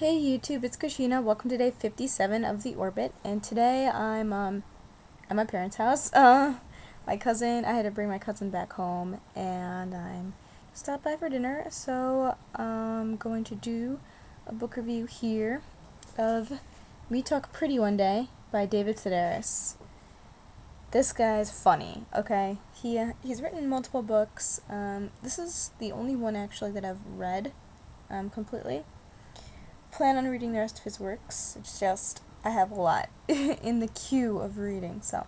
Hey YouTube, it's Kashina. Welcome to day 57 of the orbit, and today I'm at my parents' house. I had to bring my cousin back home, and I'm stopped by for dinner. So I'm going to do a book review here of Me Talk Pretty One Day by David Sedaris. This guy's funny. Okay, he's written multiple books. This is the only one actually that I've read completely. Plan on reading the rest of his works. It's just, I have a lot in the queue of reading, so.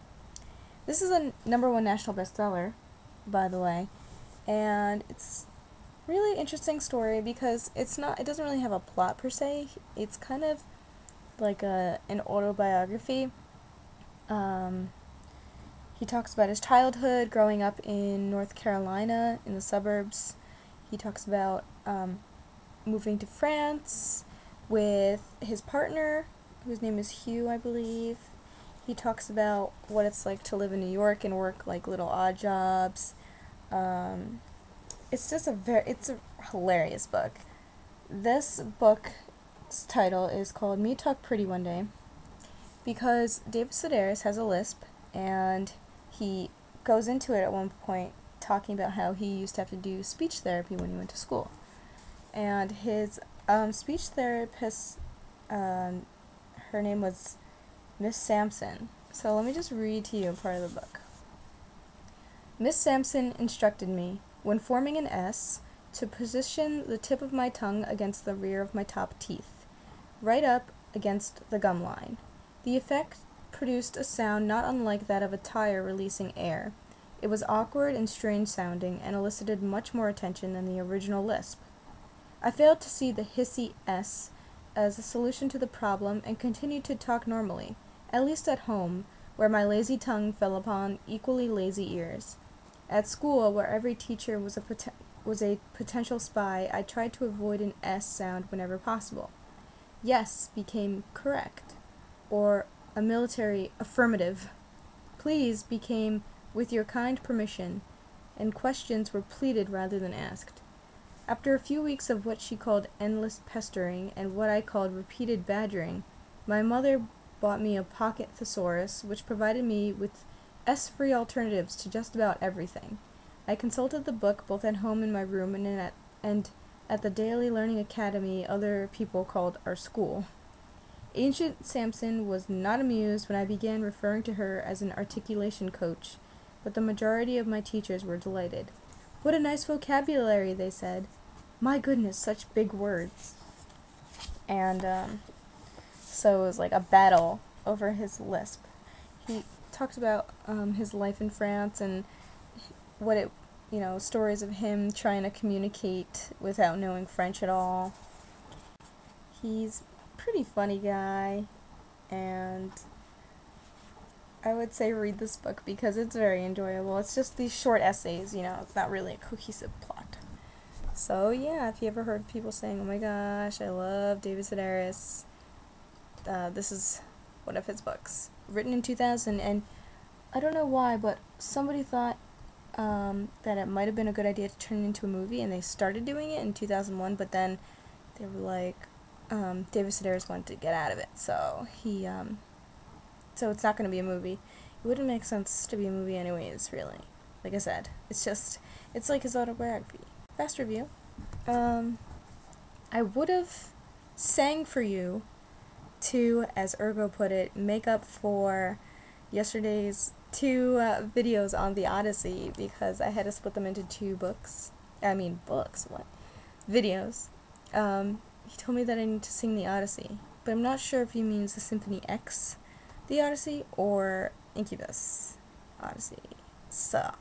This is a #1 national bestseller, by the way, and it's really interesting story because it doesn't really have a plot per se. It's kind of like an autobiography. He talks about his childhood, growing up in North Carolina, in the suburbs. He talks about moving to France with his partner, whose name is Hugh, I believe. He talks about what it's like to live in New York and work like little odd jobs. It's just it's a hilarious book. This book's title is called Me Talk Pretty One Day because David Sedaris has a lisp, and he goes into it at one point talking about how he used to have to do speech therapy when he went to school. And his speech therapist, her name was Miss Sampson. So let me just read to you part of the book. Miss Sampson instructed me, when forming an S, to position the tip of my tongue against the rear of my top teeth, right up against the gum line. The effect produced a sound not unlike that of a tire releasing air. It was awkward and strange sounding, and elicited much more attention than the original lisp. I failed to see the hissy S as a solution to the problem and continued to talk normally, at least at home, where my lazy tongue fell upon equally lazy ears. At school, where every teacher was a potential spy, I tried to avoid an S sound whenever possible. Yes became correct, or a military affirmative. Please became with your kind permission, and questions were pleaded rather than asked. After a few weeks of what she called endless pestering and what I called repeated badgering, my mother bought me a pocket thesaurus, which provided me with S-free alternatives to just about everything. I consulted the book both at home in my room and at the daily learning academy other people called our school. Ancient Sampson was not amused when I began referring to her as an articulation coach, but the majority of my teachers were delighted. What a nice vocabulary, they said. My goodness, such big words. And so it was like a battle over his lisp. He talked about his life in France and stories of him trying to communicate without knowing French at all. He's a pretty funny guy, and I would say read this book because it's very enjoyable. It's just these short essays, it's not really a cohesive plot. So yeah, if you ever heard people saying, oh my gosh, I love David Sedaris, this is one of his books. Written in 2000, and I don't know why, but somebody thought that it might have been a good idea to turn it into a movie, and they started doing it in 2001, but then they were like, David Sedaris wanted to get out of it, so so it's not going to be a movie. It wouldn't make sense to be a movie anyways, really. Like I said, it's like his autobiography. Fast review. I would have sang for you to, as Ergo put it, make up for yesterday's 2 videos on the Odyssey, because I had to split them into 2 books. Videos. He told me that I need to sing the Odyssey, but I'm not sure if he means the Symphony X, the Odyssey, or Incubus Odyssey. So,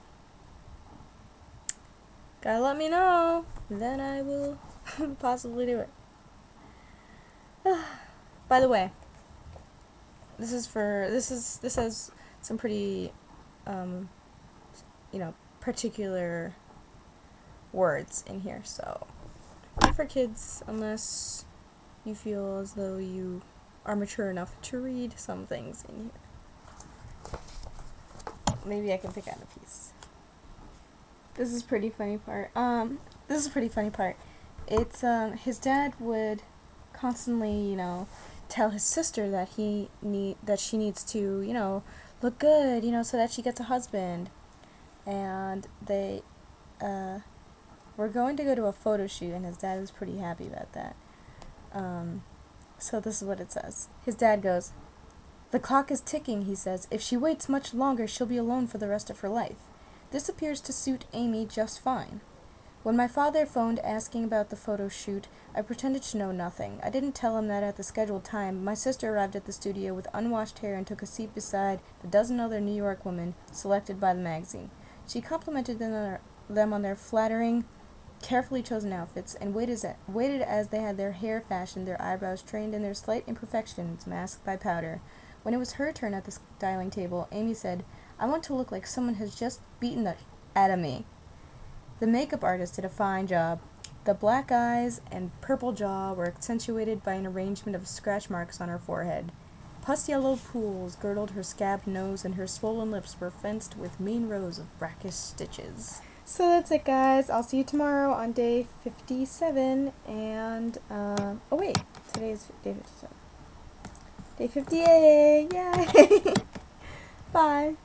gotta let me know, then I will possibly do it. By the way, this has some pretty, particular words in here, so not for kids unless you feel as though you are mature enough to read some things in here. Maybe I can pick out a piece. This is a pretty funny part. It's his dad would constantly, tell his sister that she needs to, look good, so that she gets a husband. And they were going to go to a photo shoot, and his dad was pretty happy about that. So this is what it says. His dad goes, "The clock is ticking," he says. "If she waits much longer, she'll be alone for the rest of her life." This appears to suit Amy just fine. When my father phoned asking about the photo shoot, I pretended to know nothing. I didn't tell him that at the scheduled time, my sister arrived at the studio with unwashed hair and took a seat beside the dozen other New York women selected by the magazine. She complimented them on their flattering, carefully chosen outfits, and waited as they had their hair fashioned, their eyebrows trained, and their slight imperfections masked by powder. When it was her turn at the styling table, Amy said, "I want to look like someone has just beaten the out of me." The makeup artist did a fine job. The black eyes and purple jaw were accentuated by an arrangement of scratch marks on her forehead. Pus-yellow pools girdled her scabbed nose, and her swollen lips were fenced with mean rows of brackish stitches. So that's it, guys. I'll see you tomorrow on day 57, and, oh wait, today's day 57. Day 58, yay! Bye!